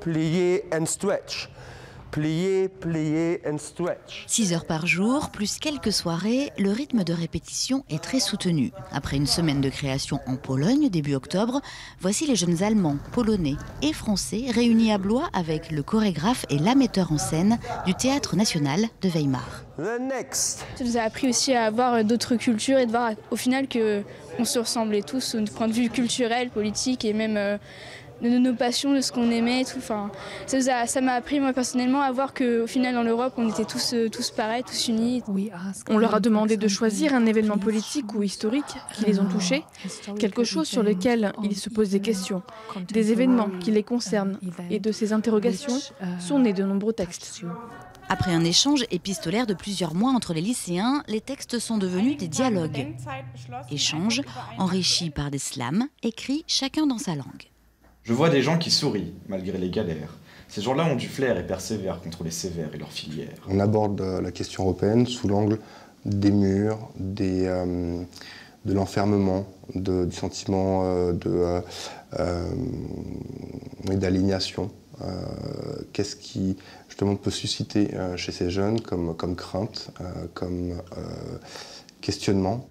plier and stretch. Plier, plier and stretch. 6 heures par jour, plus quelques soirées, le rythme de répétition est très soutenu. Après une semaine de création en Pologne, début octobre, voici les jeunes Allemands, Polonais et Français réunis à Blois avec le chorégraphe et la metteur en scène du Théâtre National de Weimar. The next. Ça nous a appris aussi à avoir d'autres cultures et de voir au final qu'on se ressemblait tous au point de vue culturel, politique et même de nos passions, de ce qu'on aimait. Tout. Enfin, ça m'a appris moi personnellement à voir qu'au final dans l'Europe on était tous pareils, tous unis. On leur a demandé de choisir un événement politique ou historique qui les ont touchés, quelque chose sur lequel ils se posent des questions, des événements qui les concernent, et de ces interrogations sont nés de nombreux textes. Après un échange épistolaire de plusieurs mois entre les lycéens, les textes sont devenus des dialogues. Échanges enrichis par des slams, écrits chacun dans sa langue. Je vois des gens qui sourient, malgré les galères. Ces gens-là ont du flair et persévèrent contre les sévères et leurs filières. On aborde la question européenne sous l'angle des murs, de l'enfermement, du sentiment d'aliénation. Qu'est-ce qui, justement, peut susciter chez ces jeunes comme crainte, comme questionnement.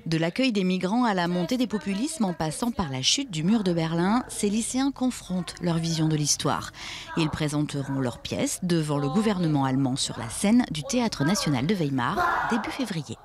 De l'accueil des migrants à la montée des populismes en passant par la chute du mur de Berlin, ces lycéens confrontent leur vision de l'histoire. Ils présenteront leurs pièces devant le gouvernement allemand sur la scène du Théâtre National de Weimar début février.